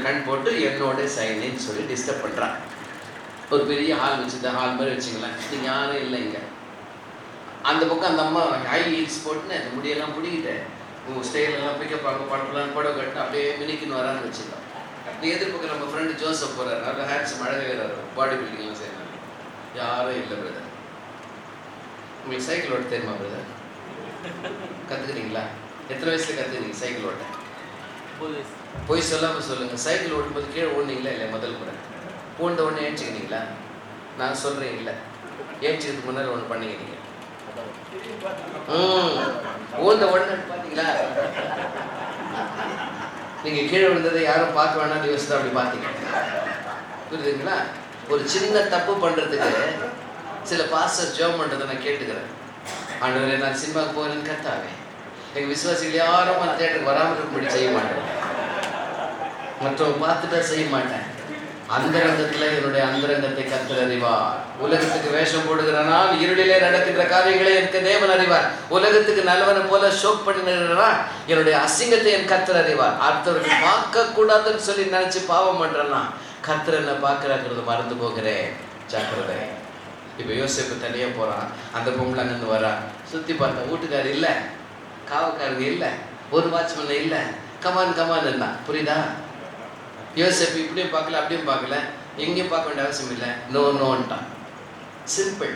கண் போட்டு என்னோட சைனின்னு சொல்லி டிஸ்டர்ப் பண்ணுறான். ஒரு பெரிய ஹால் வச்சுருந்த ஹால் மாதிரி வச்சுங்களேன். நீங்கள் யாரும் இல்லை இங்கே. அந்த பக்கம் அந்த அம்மா ஹை ஹீல்ஸ் போட்டுன்னு அந்த முடியெல்லாம் பிடிக்கிட்டு உங்கள் ஸ்டைலெல்லாம் பிக்கப்பாங்க பண்ணலாம் புடவை கட்டு அப்படியே மினிக்குன்னு வரான்னு வச்சுருந்தோம். நீ எதிர்பக்கம் நம்ம ஃப்ரெண்டு ஜோசப் போகிறார், நல்ல ஹேண்ட்ஸம் அழகாகிறார், பாடி பில்டிங்லாம் செய்யறாரு. யாரும் இல்லை பிரதர். உங்களுக்கு சைக்கிள் ஓட்ட தெரியுமா பிரதர்? கற்றுக்குறீங்களா? எத்தனை வயசில் கற்றுக்குறீங்க சைக்கிள் ஓட்ட? போய் சொல்லாமல் சொல்லுங்கள். சைக்கிள் ஓட்டும்போது கீழே ஓடுனீங்களா இல்லை? முதல் முறை பூண்ட ஒன்று ஏற்றிக்கிறீங்களா? நான் சொல்கிறேன் இல்லை, ஏற்றிக்கிறதுக்கு முன்னாடி ஒன்று பண்ணிங்க. நீங்கள் ஊந்த உடனே பார்த்தீங்களா? நீங்கள் கீழே விழுந்ததை யாரும் பார்க்க வேணாம் யோசிச்சு அப்படி பார்த்தீங்க. புரியுதுங்களா? ஒரு சின்ன தப்பு பண்ணுறதுக்கு சில பாஸ்டர் ஜெபம் பண்ணுறதை நான் கேட்டுக்கிறேன். ஆண்டவரே, நான் சினிமாவுக்கு போகிறேன்னு கத்தாவே, எங்கள் விசுவாசிகள் யாரும் அந்த தேட்டருக்கு வராமல் இருக்கும்படி செய்ய மாட்டேன், மற்றவங்க பார்த்துட்டா செய்ய மாட்டேன். அந்தரங்கத்தில் என்னுடைய அந்தரங்கத்தை கர்த்தர் அறிவார். உலகத்துக்கு வேஷம் போடுகிறானால் இருளிலே நடக்கின்ற காரியங்களை எனக்கு தேவன் அறிவார். உலகத்துக்கு நல்லவனை போல ஷோக் பண்ணினா என்னுடைய அசிங்கத்தை என் கர்த்தர் அறிவார். அடுத்தவர்கள் பார்க்க கூடாதுன்னு சொல்லி நினைச்சு பாவம் பண்றேன்னா கர்த்தர் என்ன பார்க்கறாங்கிறது மறந்து போகிறேன். ஜாக்கிரதை. இப்போ யோசேப்பு தனியாக போகிறான். அந்த பொம்பளை அங்கேருந்து வரா. சுற்றி பார்த்தா வீட்டுக்காரர் இல்லை, காவக்காரங்க இல்லை, ஒரு வாட்ச்மேன் இல்லை. கமான் என்ன புரியுதா? யோசேப்பு இப்படியும் பார்க்கல அப்படியும் பார்க்கல, எங்கேயும் பார்க்க வேண்டிய அவசியம் இல்லை. நோன்ட்டான். Simple.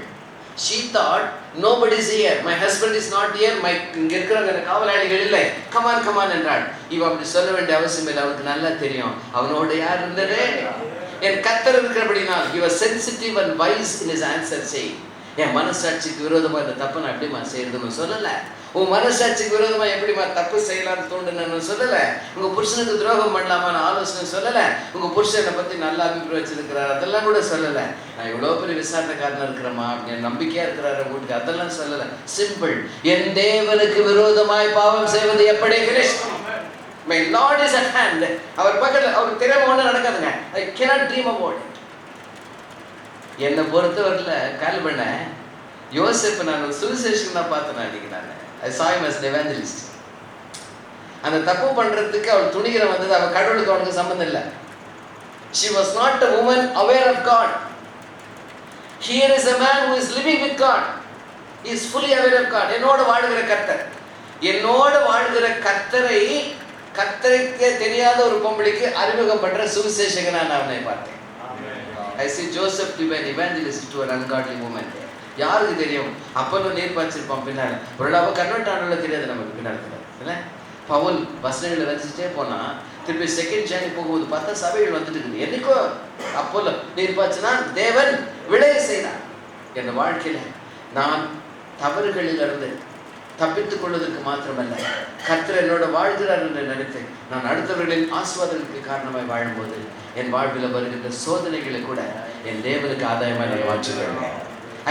She thought nobody is here, my husband is not here, my இங்கே இருக்கிறவங்க காவலாளிகள் இல்லை, கமான் என்றாள். இவன் அப்படி சொல்ல வேண்டிய அவசியம் இல்லை. அவனுக்கு நல்லா தெரியும் அவனோட யார் இருந்தது. என் கர்த்தர் இருக்கிறபடினால் he was sensitive and wise in his answer saying, என் மனசாட்சிக்கு விரோதமாக இந்த தப்பை நான் எப்படிமா செய்யறதுன்னு சொல்லலை. உன் மனசாட்சிக்கு விரோதமாக எப்படிமா தப்பு செய்யலாம்னு தோண்டுன்னு சொல்லலை. உங்கள் புருஷனுக்கு துரோகம் பண்ணலாமான்னு ஆலோசனை சொல்லலை. உங்கள் புருஷனை பற்றி நல்லா அபிப்பிராயம் வச்சிருக்கிறார் அதெல்லாம் கூட சொல்லலை. நான் இவ்வளோ பெரிய விசாரணைக்காரனாக இருக்கிறேம்மா, என் நம்பிக்கையாக இருக்கிறாரு உங்களுக்கு அதெல்லாம் சொல்லலை. சிம்பிள். என் தேவனுக்கு விரோதமாய் பாவம் செய்வது எப்படி? My Lord is at hand. அவர் பக்கத்தில் அவருக்கு தெரியாம ஒன்றும் நடக்காதுங்க. I cannot dream about it. என்னை பொறுத்தவரையில் கால் பண்ண யோசேப்பு நான் சுவிசேஷன் தான் பார்த்தேன். அன்றைக்கி நான் I saw him as an evangelist. அந்த தப்பு பண்ணுறதுக்கு அவள் துணிகிற வந்தது. அவள் கடவுளுக்கு அவனுக்கு சம்பந்தம் இல்லை. She was not a woman aware of God. Here is a man who is living with God. He is fully aware of God. என்னோடு வாழ்கிற கர்த்தர், என்னோடு வாழ்கிற கர்த்தருக்கே தெரியாத ஒரு பொம்பளைக்கு அறிமுகம் பண்ற சுவிசேஷகனா நான் அவனை பார்த்தேன். I see Joseph to be an evangelist to an ungodly woman. யாருக்கு தெரியும்? அப்பனும் நீர் பாய்ச்சிருப்பான் பின்னால். ஒரு அவள் கன்வெர்ட் ஆனவள தெரியாது நமக்கு பின்னால் இல்லை. பவுல் வசனங்களை வச்சுட்டே போனா திருப்பி செகண்ட் ஜேர்னி போகும்போது பார்த்தா சபைகள் வந்துட்டு இருக்குது. என்னைக்கோ அப்போல நீர் பாய்ச்சினா தேவன் விளைய செய்தார். என் வாழ்க்கையில நான் தவறுகளிலிருந்து தப்பித்துக் கொள்வதற்கு மாத்திரமல்ல, கர்த்தர் என்னோட வாழ்கிறார் என்று நினைத்தேன். நான் அடுத்தவர்களின் ஆசீர்வாதங்களுக்கு காரணமாய் வாழும்போது என் வாழ்வில் வருகின்ற சோதனைகளை கூட என் தேவனுக்கு ஆதாயமாக நான் மாற்றுகிறேன்.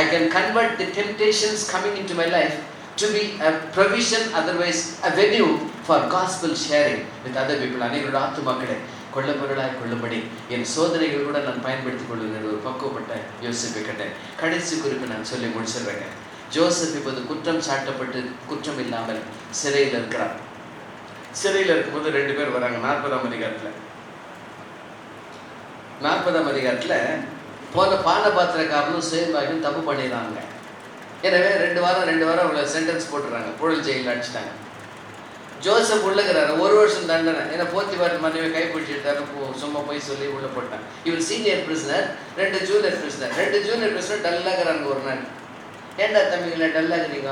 I can convert the temptations coming into my life to be a provision, otherwise a venue for gospel sharing with other people. அனைவரோட ஆத்துமாக்களை கொள்ளப்பொருளாய் கொள்ளும்படி என் சோதனைகள் கூட நான் பயன்படுத்திக் கொள்ளுகிற ஒரு பக்குவப்பட்ட யோசிப்பை கண்டேன். கடைசி குறிப்பு நான் சொல்லி முடிச்சிடுறேங்க. ஜோசப் இப்போது குற்றம் சாட்டப்பட்டு குற்றம் இல்லாமல் சிறையில் இருக்கிறார். சிறையில் இருக்கும்போது 2 பேர் வராங்க. 40ஆம் அதிகாரத்தில் போன பானபாத்திரக்காரனும் சேம்பாயும் தப்பு பண்ணிடுறாங்க. எனவே 2 வாரம் அவங்களை சென்டென்ஸ் போட்டுறாங்க, புழல் ஜெயிலில் அடிச்சிட்டாங்க. ஜோசப் உள்ளுக்கிறாரு. 1 வருஷம் தண்டனை. ஏன்னா போத்திபார் மனைவி கைப்பிடிச்சிட்டாரு, சும்மா போய் சொல்லி உள்ள போட்டாங்க. இவர் சீனியர் பிரிசனர், 2 ஜூனியர் பிரிசனர் டல்லாகிறாங்க. ஒரு நாள், ஏண்டா தம்பிங்களா டல்லாகிறீங்க,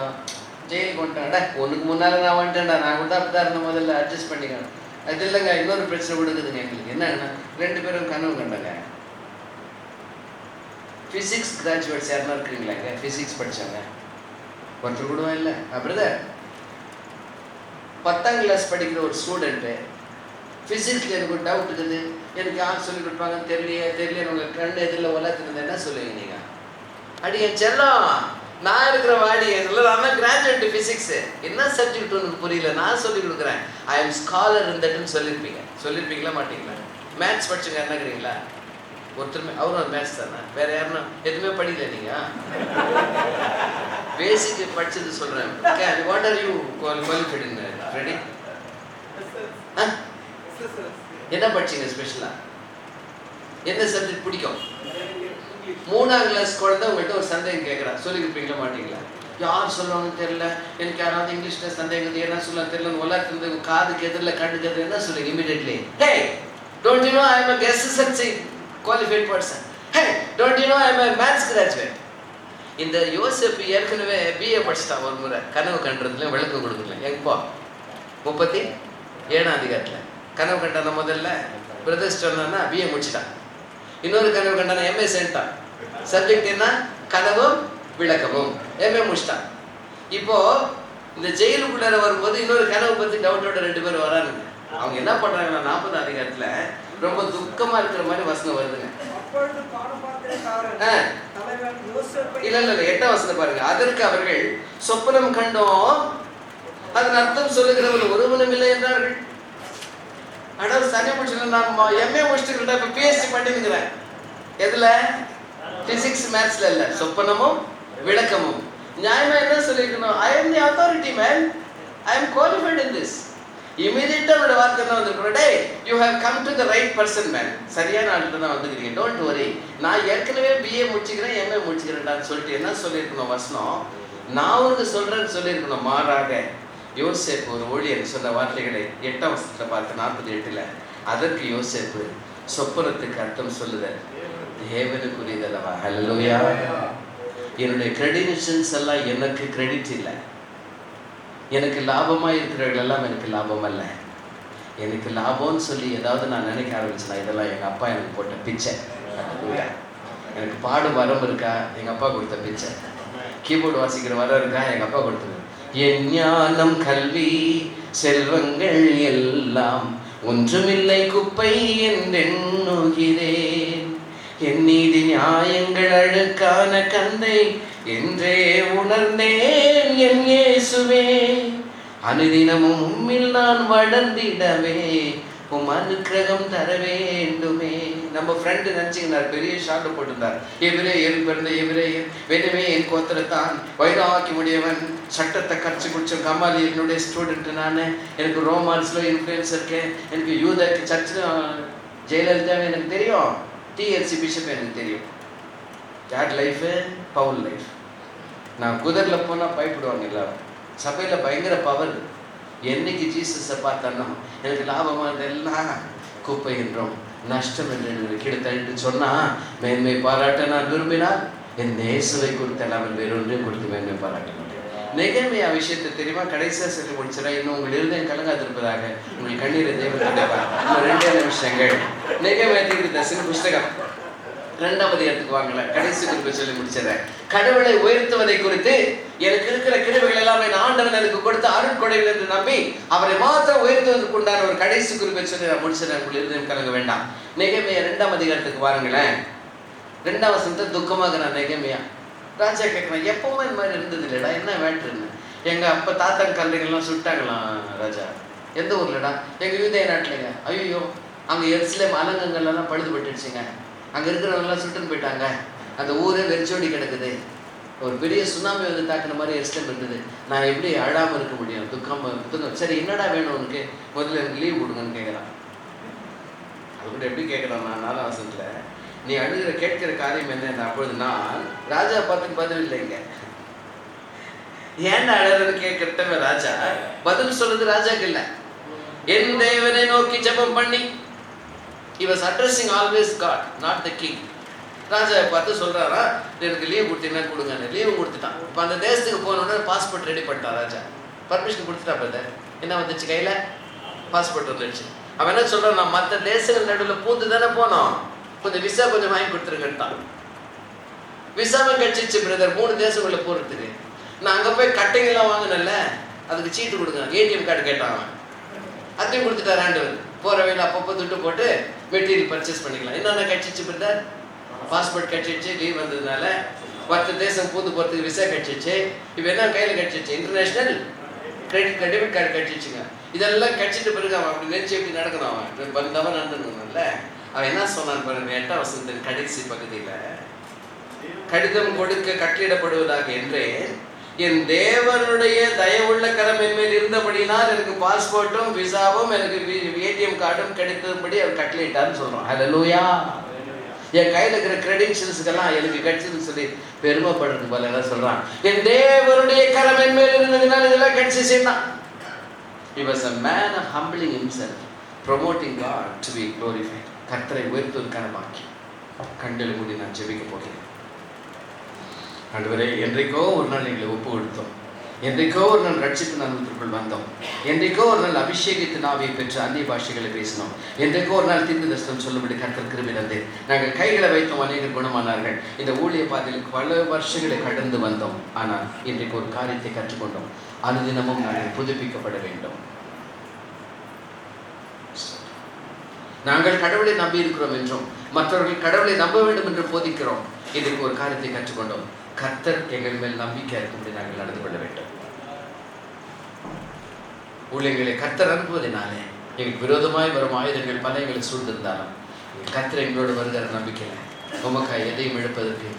ஜெயிலுக்கு வந்துட்டாங்கடா, உனக்கு முன்னால் நான் வந்துட்டேன்டா, நான் கூட அப்படி தான் இருந்த முதல்ல அட்ஜஸ்ட் பண்ணிக்கணும். அது இல்லைங்க, இன்னொரு பிரச்சனை கொடுக்குதுங்க எங்களுக்கு. என்னன்னா 2 பேரும் கனவு கண்டாங்க. ஃபிசிக்ஸ் கிராஜுவேட்ஸ் யாருன்னா இருக்கிறீங்களாங்க? ஃபிசிக்ஸ் படித்தாங்க ஒருத்தர் கூடவா இல்லை? அப்படிதான் 10ஆம் கிளாஸ் படிக்கிற ஒரு ஸ்டூடெண்ட்டு ஃபிசிக்ஸில் எனக்கு ஒரு டவுட் இருக்குது, எனக்கு யார் சொல்லிக் கொடுப்பாங்கன்னு தெரியலையே உங்கள் கண் எதிரில் வளர்த்துருந்தேன், என்ன சொல்லுவீங்க நீங்கள்? அடி என் செல்லம், நான் இருக்கிற வாடி சொல்லலாம், கிராஜுவேட் ஃபிசிக்ஸு என்ன சப்ஜெக்ட் உனக்கு புரியல, நான் சொல்லிக் கொடுக்குறேன், ஐ எம் ஸ்காலர் இருந்துட்டுன்னு சொல்லியிருப்பீங்களா மாட்டீங்களா? மேத்ஸ் படிச்சுங்க என்னங்கிறீங்களா? ஒருத்தருமே அவரும் ஒரு மேத்ஸ் தானே, வேறு யாருன்னா எதுவுமே படிக்கல நீங்கள்? பேசிக் படிச்சது சொல்கிறேன். What are you qualified in ready? என்ன படிச்சீங்க ஸ்பெஷலா? என்ன சப்ஜெக்ட் பிடிக்கும்? 3ஆம் கிளாஸ் குழந்தை உங்கள்கிட்ட ஒரு சந்தேகம் கேட்குறா, சொல்லி கொடுப்பீங்களா மாட்டீங்களா? யார் சொல்லுவாங்கன்னு தெரியல, எனக்கு யாராவது இங்கிலீஷ்ல சந்தேகம் என்ன சொல்ல தெரியல, உலகத்துல காதுக்கு எதிரில் கண்ணுக்கு எதிரில் என்ன சொல்லுங்க immediately? Hey, don't you know I am a SSLC qualified person. Hey, don't you know I am a maths graduate. இந்த யோசேப்பு ஏற்கனவே BA படிச்சிட்டான். ஒரு முறை கனவு கண்டுறதுல விளக்கம் கொடுக்கல. எங்கப்பா 37ஆம் அதிகாரத்தில் கனவு கண்டான முதல்ல பிரதர்ஸ் சொன்னா BA முடிச்சிட்டான். இன்னொரு கனவு கண்டான MA சென்ட்டான். சப்ஜெக்ட் என்ன? கனவும் விளக்கமும். MA முடிச்சிட்டான். இப்போ இந்த ஜெயிலுக்குள்ளார வரும்போது இன்னொரு கனவு பற்றி டவுட்டோட 2 பேர் வரானுங்க. அவங்க என்ன பண்றாங்கன்னா 40ஆம் அதிகாரத்துல ரொம்ப துக்கமா இருக்கிற மாதிரி வசனம் வருதுங்க. இல்ல 8ஆம் வசனம் பாருங்க. அதற்கு அவர்கள் சொப்பனம் கண்டோம், அதன் அர்த்தம் சொல்லுகிறவர்கள் ஒருவனும் இல்லை என்றார்கள். அதாவது சனி முடிச்சு நான் MA முடிச்சுட்டு இப்ப PhD பண்ணிருக்கிறேன். எதுல? பிசிக்ஸ் மேத்ஸ்ல இல்ல, சொப்பனமும் விளக்கமும். நியாயமா என்ன சொல்லிருக்கணும்? I am the authority man, I am qualified in this. இமிடியேட்டா அவரோட வார்த்தை என்ன வந்திருக்கணும்? டே, you have come to the right person man, சரியான ஆள்கிட்ட தான் வந்துக்கிறீங்க, டோன்ட் வரி, நான் ஏற்கனவே BA முடிச்சுக்கிறேன் MA முடிச்சுக்கிறேன்டான்னு சொல்லிட்டு என்ன சொல்லியிருக்கணும் வசனம்? நான் உனக்கு சொல்றேன்னு சொல்லியிருக்கணும். மாறாக யோசேப்பு ஒரு ஊழியர் சொன்ன வார்த்தைகளை 8ஆம் வசனத்துல பார்த்து 48ல, அதற்கு யோசேப்பு சொப்பனத்துக்கு அர்த்தம் சொல்லுதல் தேவனுக்குரியதல்லவா. ஹல்லேலூயா. என்னுடைய கிரெடிஷன்ஸ் எல்லாம் எனக்கு கிரெடிட் இல்லை, எனக்கு லாபமாக இருக்கிறவர்கள் எல்லாம் எனக்கு லாபம் அல்ல. எனக்கு லாபம்னு சொல்லி ஏதாவது நான் நினைக்க ஆரம்பிச்சேன்னா இதெல்லாம் எங்கள் அப்பா எனக்கு போட்ட பிச்சை. எனக்கு பாடு வரம் இருக்கா? எங்கள் அப்பா கொடுத்த பிச்சை. கீபோர்டு வாசிக்கிற வரம் இருக்கா? எங்கள் அப்பா கொடுத்தது. என் ஞானம் கல்வி செல்வங்கள் எல்லாம் ஒன்றுமில்லை குப்பை என்றெண்ணுகிறேன், என் நீதி நியாயங்கள் அழுக்கான கந்தை என்றே உணர்ந்தேன் என் இயேசுவே. அனுதினமும் உம்மில் நான் வளர்ந்திடவே உம் அனுக்கிரகம் தர வேண்டுமே. நம்ம ஃப்ரெண்டு நினச்சிக்கினார், பெரிய ஷார்ட் போட்டிருந்தார். எபிரேயர் பிறந்த எபிரேயர் வேணுமே என் கோத்திரத்தான், வைராக்கி முடியவன், சட்டத்தை கரைச்சி குடிச்ச கமாலி என்னுடைய ஸ்டூடெண்ட் நான், எனக்கு ரோமான்ஸில் இன்ஃப்ளூயன்ஸ் இருக்கேன், எனக்கு யூதக்கு சர்ச்சில் ஜெயலலிதாவை எனக்கு தெரியும், TLC பிஷப் எனக்கு தெரியும். யார் லைஃபு? பவுல் லைஃப். நான் குதிரில் போனால் பயப்படுவாங்க எல்லாரும். சபையில் பயங்கர பவர். என்னைக்கு ஜீசஸை பார்த்தானோ எனக்கு லாபமாக எல்லாம் குப்பை என்றும் நஷ்டம் என்று கீழே தள்ளிட்டு சொன்னால், மேன்மை பாராட்ட நான் விரும்பினால் என் இயேசுவை கொடுத்த எல்லாமே வேறொன்றையும் கொடுத்து மேன்மை பாராட்ட முடியும். நெகேமியா விஷயத்தை தெரியுமா? கடைசியாக சொல்லி முடிச்சிடா, இன்னும் உங்கள் இருதயம் கலங்காதிருப்பதாக உங்கள் கண்ணீரை தேவன் கண்டிப்பார். இன்னும் 2 நிமிஷங்கள். நெகேமியா தீர்க்கதரிசன புஸ்தகம் 2ஆம் அதிகாரத்துக்கு வாங்கல, கடைசி குறிப்பை சொல்லி முடிச்சிடறேன். கடவுளை உயர்த்துவதை குறித்து எனக்கு இருக்கிற கிருபைகள் எல்லாம் என் ஆண்டவன் எனக்கு கொடுத்த அருட்கொடைகள் என்று நம்பி அவரை மாத்திரம் உயர்த்துவதற்கு உண்டான ஒரு கடைசி குறிப்பை சொல்லி நான் முடிச்சிடறேன். உங்கள் இருதயம் கலங்க வேண்டாம். நெகேமியா 2ஆம் அதிகாரத்துக்கு வாருங்களேன். 2ஆம் வசனத்தை துக்கமாக நான் நெகேமியா ராஜா கேட்குறேன், எப்பவுமே இந்த மாதிரி இருந்தது இல்லைடா, என்ன வேட்டுன்னு? எங்கள் அப்போ தாத்தன் கல்லைகள்லாம் சுட்டாங்களாம் ராஜா. எந்த ஊர்லடா? எங்கள் யூதேய நாட்டிலங்க. ஐயோ, அங்கே எருசலேம் அலங்கங்கள்லாம் பழுதுபட்டுடுச்சுங்க, அங்கே இருக்கிறவங்களாம் சுட்டுன்னு போயிட்டாங்க, அந்த ஊரே வெறிச்சோடி கிடக்குது, ஒரு பெரிய சுனாமி வந்து தாக்குன மாதிரி எருசலேம் இருந்தது, நான் எப்படி அழாமல் இருக்க முடியும்? துக்கம். சரி, என்னடா வேணும் உனக்கு? முதல்ல எனக்கு லீவ் கொடுங்கன்னு கேட்குறான். அதுக்கிட்ட எப்படி கேட்குறான்? நான் 4ஆம் வசனத்தில், நீ அழுகிற கேட்கிற காரியம் என்ன? அப்பொழுது நான் ராஜா பார்த்து பதில் இல்லைங்க, ஏன்டா அழகுன்னு கேட்கறத ராஜா பதில் சொல்றது ராஜாக்கு இல்லை, என் தேவனை நோக்கி ஜெபம் பண்ணி. He was addressing always God, not the king. ராஜா பார்த்து சொல்றாரா, எனக்கு லீவ் கொடுத்தீங்கன்னா கொடுங்க. லீவு கொடுத்துட்டான். இப்போ அந்த தேசத்துக்கு போனோடனே பாஸ்போர்ட் ரெடி பண்ணிட்டான் ராஜா. பர்மிஷன் கொடுத்துட்டா. பிரதர் என்ன வந்துச்சு கையில்? பாஸ்போர்ட் வந்துடுச்சு. அவன் என்ன சொல்றான், நான் மற்ற தேசங்கள் நடுவில் பூந்து தானே போனோம், கொஞ்சம் விசா கொஞ்சம் வாங்கி கொடுத்துருங்கட்டான். விசாவை கட்சிச்சு பிரதர் 3 தேசங்களில் போகிறதுக்கு. நான் அங்கே போய் கட்டைங்கெல்லாம் வாங்கினேன்ல, அதுக்கு சீட்டு கொடுங்க, ATM கார்டு கேட்டான். அவன் அதையும் கொடுத்துட்டார் ஆண்டவர். போகிற வேலை அப்பப்போ துட்டு போட்டு மெட்டீரியல் பர்ச்சேஸ் பண்ணிக்கலாம். என்னென்ன கட்சிச்சு பிரதர்? பாஸ்போர்ட் கட்சிச்சு, லீவ் வந்ததுனால மற்ற தேசம் பூந்து போகிறதுக்கு விசா கட்சிச்சு. இப்போ என்ன கையில் கட்சிச்சு? International credit card, debit card கட்சிச்சுங்க. இதெல்லாம் கட்சிட்டு பிறகு அவன் அப்படி நினச்சி எப்படி நடக்கணும்? அவன் பந்தவன் நடந்துக்கணும்ல. அவன் என்ன சொன்னான் பாருங்க, 8ஆம் வசனத்தின் கடைசி பகுதியில், கடிதம் கொடுக்க கட்டளிடப்படுவதாக என்றேன், என் தேவனுடைய தயவுள்ள கரம் என் மேல் இருந்தபடினால் எனக்கு பாஸ்போர்ட்டும் விசாவும் எனக்கு ஏடிஎம் கார்டும் கிடைத்தபடி அவர் கட்டளையிட்டார்னு சொல்றான். ஹல்லேலூயா. என் கையில் இருக்கிற கிரெடென்ஷியல்ஸ்க்கெல்லாம் எனக்கு கிடைச்சதுன்னு சொல்லி பெருமைப்படுறது போல என்ன சொல்றான், என் தேவனுடைய கரம் என் மேல் இருந்ததுனால இதெல்லாம் கிடைச்சி செய்தான். He was a man of humbling himself, promoting God to be glorified. கர்த்தரை உயர்த்துவதற்கான பாக்கியம். கண்களை மூடி நான் ஜெபிக்க போகிறேன். ஆண்டவரே, என்றைக்கோ ஒரு நாள் எங்களை ஒப்பு கொடுத்தோம், என்றைக்கோ ஒரு நாள் ரட்சிப்பு நாமத்திற்குள் வந்தோம், என்றைக்கோ ஒரு நாள் அபிஷேகத்தின் ஆவியை பெற்று அந்நிய பாஷைகளை பேசினோம், என்றைக்கோ ஒரு நாள் தீர்க்க தரிசனம் சொல்லும்படி கர்த்தர் கிருபை தந்தேன். நாங்கள் கைகளை வைத்தோம், அநேகர் குணமானார்கள். இந்த ஊழிய பாதையில் பல வருஷங்களை கடந்து வந்தோம். ஆனால் இன்றைக்கு ஒரு காரியத்தை கற்றுக்கொண்டோம், அனுதினமும் நாங்கள் புதுப்பிக்கப்பட வேண்டும். நாங்கள் கடவுளை நம்பி இருக்கிறோம் என்றும் மற்றவர்கள் கடவுளை நம்ப வேண்டும் என்று போதிக்கிறோம். இன்றைக்கு ஒரு காரியத்தை கற்றுக்கொண்டோம், கர்த்தர் எங்கள் மேல் நம்பிக்கை இருக்கும்படி நாங்கள் நடந்து கொள்ள வேண்டும். ஊழியர்களை கர்த்தர் அனுப்புவதனாலே எங்களுக்கு விரோதமாய் வரும் ஆயுதங்கள் பல எங்களுக்கு சூழ்ந்திருந்தாலும் கர்த்தர் எங்களோடு வருகிற நம்பிக்கையில் உமக்காய் எதையும் இழப்பதற்கு